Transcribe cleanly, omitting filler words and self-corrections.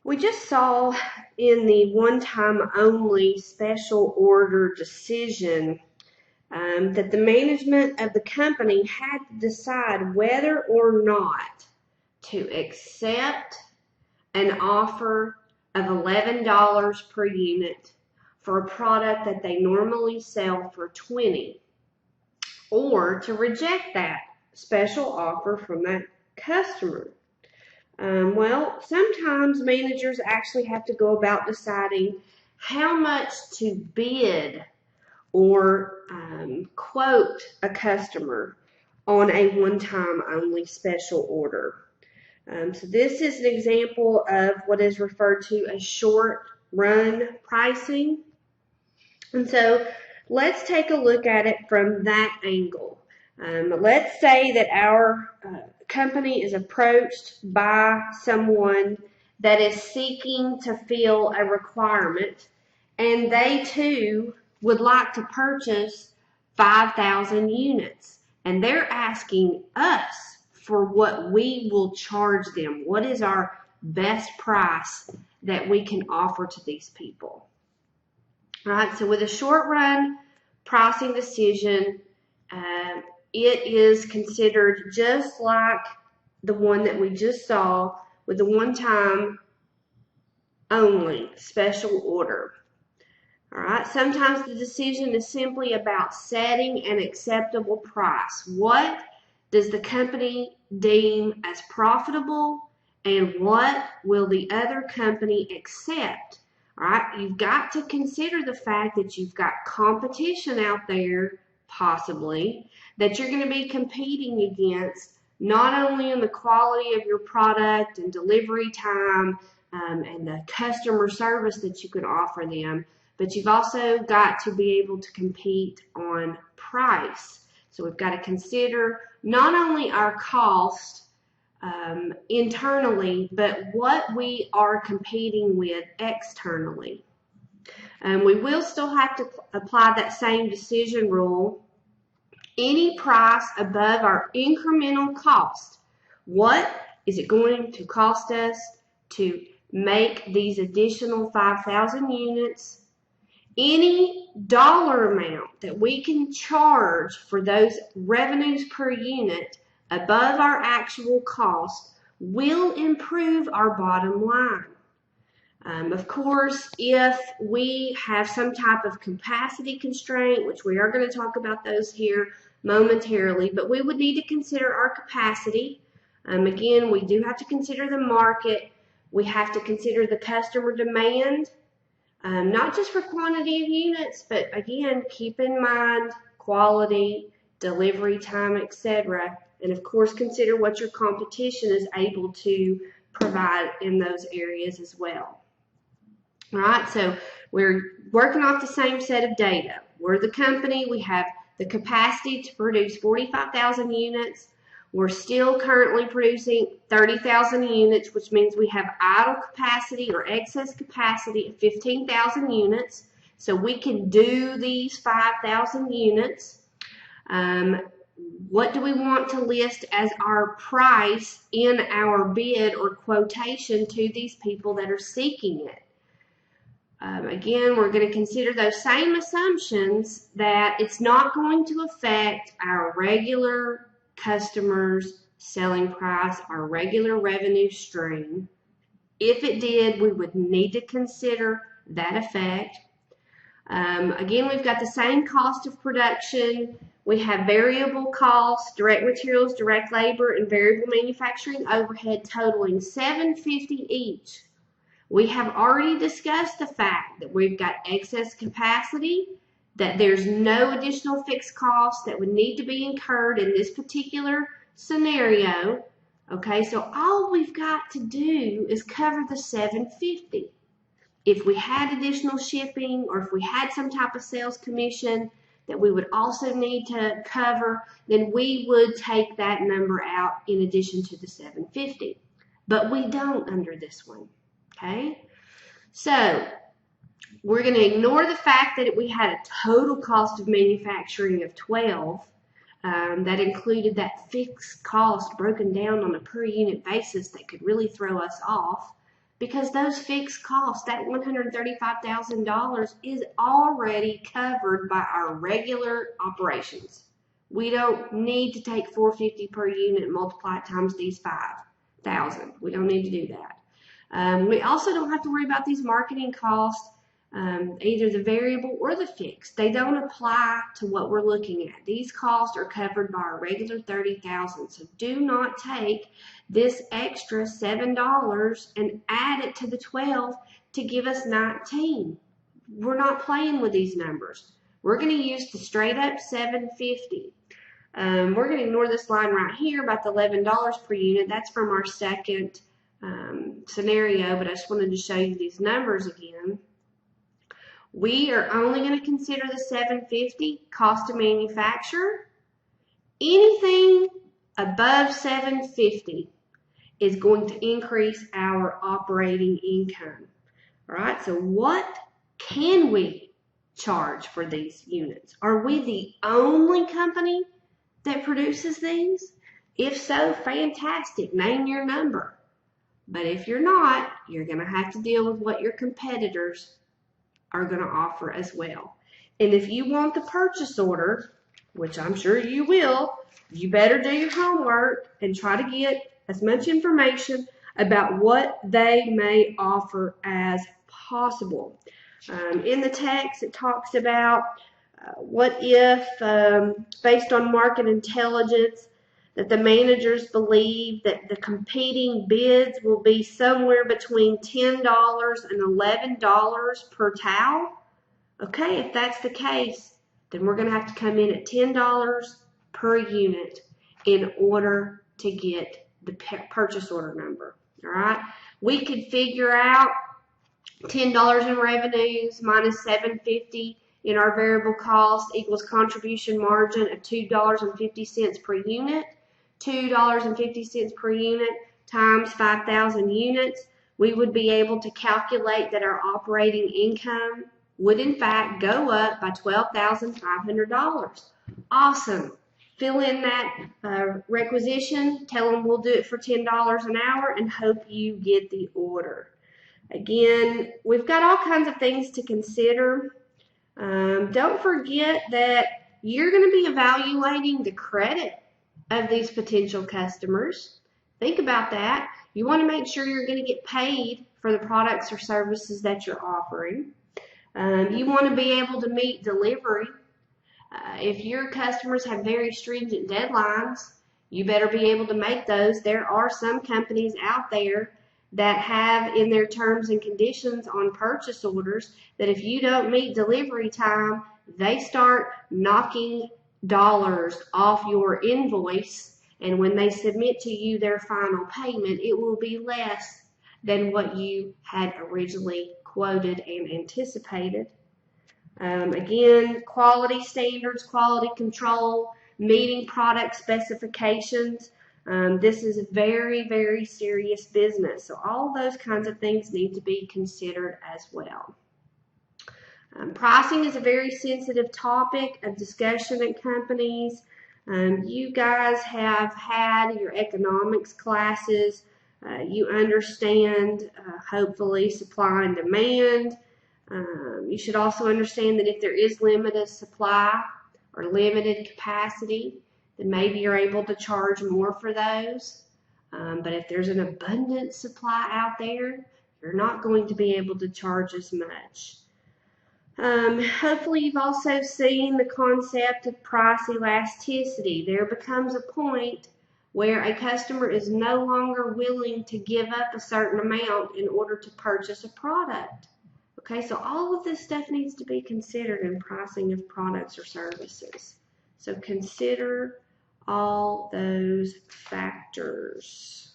We just saw in the one-time only special order decision that the management of the company had to decide whether or not to accept an offer of $11 per unit for a product that they normally sell for $20, or to reject that special offer from that customer. Well, sometimes managers actually have to go about deciding how much to bid or quote a customer on a one-time only special order. So this is an example of what is referred to as short run pricing. And so let's take a look at it from that angle. Let's say that our company is approached by someone that is seeking to fill a requirement, and they too would like to purchase 5,000 units, and they're asking us for what we will charge them. What is our best price that we can offer to these people? All right, so with a short run pricing decision, it is considered just like the one that we just saw with the one-time only special order. All right, sometimes the decision is simply about setting an acceptable price. What does the company deem as profitable, and what will the other company accept? All right, you've got to consider the fact that you've got competition out there, possibly, that you're going to be competing against, not only in the quality of your product and delivery time and the customer service that you can offer them, but you've also got to be able to compete on price. So we've got to consider not only our cost internally, but what we are competing with externally. We will still have to apply that same decision rule. Any price above our incremental cost, what is it going to cost us to make these additional 5,000 units? Any dollar amount that we can charge for those revenues per unit above our actual cost will improve our bottom line. Of course, if we have some type of capacity constraint, which we are going to talk about those here momentarily, but we would need to consider our capacity. Again, we do have to consider the market. We have to consider the customer demand, not just for quantity of units, but again, keep in mind quality, delivery time, etc. And of course, consider what your competition is able to provide in those areas as well. All right, so we're working off the same set of data. We're the company, we have the capacity to produce 45,000 units. We're still currently producing 30,000 units, which means we have idle capacity or excess capacity of 15,000 units. So we can do these 5,000 units. What do we want to list as our price in our bid or quotation to these people that are seeking it? Again, we're going to consider those same assumptions, that it's not going to affect our regular customers' selling price, our regular revenue stream. If it did, we would need to consider that effect. Again, we've got the same cost of production. We have variable costs, direct materials, direct labor, and variable manufacturing overhead totaling $750 each. We have already discussed the fact that we've got excess capacity, that there's no additional fixed costs that would need to be incurred in this particular scenario. Okay, so all we've got to do is cover the $750. If we had additional shipping, or if we had some type of sales commission that we would also need to cover, then we would take that number out in addition to the $750. But we don't under this one. Okay, so we're going to ignore the fact that we had a total cost of manufacturing of 12 that included that fixed cost broken down on a per unit basis that could really throw us off. because those fixed costs, that $135,000 is already covered by our regular operations. We don't need to take $450 per unit and multiply it times these 5,000. We don't need to do that. We also don't have to worry about these marketing costs, either the variable or the fixed. They don't apply to what we're looking at. These costs are covered by our regular $30,000. So do not take this extra $7 and add it to the 12 to give us 19. We're not playing with these numbers. We're going to use the straight up $750. We're going to ignore this line right here about the $11 per unit. That's from our second scenario, but I just wanted to show you these numbers again. We are only going to consider the $750 cost to manufacture. Anything above $750 is going to increase our operating income. All right, so what can we charge for these units? Are we the only company that produces these? If so, fantastic. Name your number. But if you're not, you're going to have to deal with what your competitors are going to offer as well. And if you want the purchase order, which I'm sure you will, you better do your homework and try to get as much information about what they may offer as possible. In the text, it talks about what if, based on market intelligence, that the managers believe that the competing bids will be somewhere between $10 and $11 per towel. Okay, if that's the case, then we're going to have to come in at $10 per unit in order to get the purchase order number. All right, we could figure out $10 in revenues minus $750 in our variable cost equals contribution margin of $2.50 per unit. $2.50 per unit times 5,000 units, we would be able to calculate that our operating income would in fact go up by $12,500. Awesome. Fill in that requisition, tell them we'll do it for $10 an hour, and hope you get the order. Again, we've got all kinds of things to consider. Don't forget that you're going to be evaluating the credit of these potential customers. Think about that. You want to make sure you're going to get paid for the products or services that you're offering. You want to be able to meet delivery. If your customers have very stringent deadlines, you better be able to make those. There are some companies out there that have in their terms and conditions on purchase orders that if you don't meet delivery time, they start knocking dollars off your invoice, and when they submit to you their final payment, it will be less than what you had originally quoted and anticipated. Again, quality standards, quality control, meeting product specifications. This is a very, very serious business, so all those kinds of things need to be considered as well. Pricing is a very sensitive topic of discussion at companies. You guys have had your economics classes. You understand, hopefully, supply and demand. You should also understand that if there is limited supply or limited capacity, then maybe you're able to charge more for those. But if there's an abundant supply out there, you're not going to be able to charge as much. Hopefully you've also seen the concept of price elasticity. There becomes a point where a customer is no longer willing to give up a certain amount in order to purchase a product. Okay, so all of this stuff needs to be considered in pricing of products or services. So consider all those factors.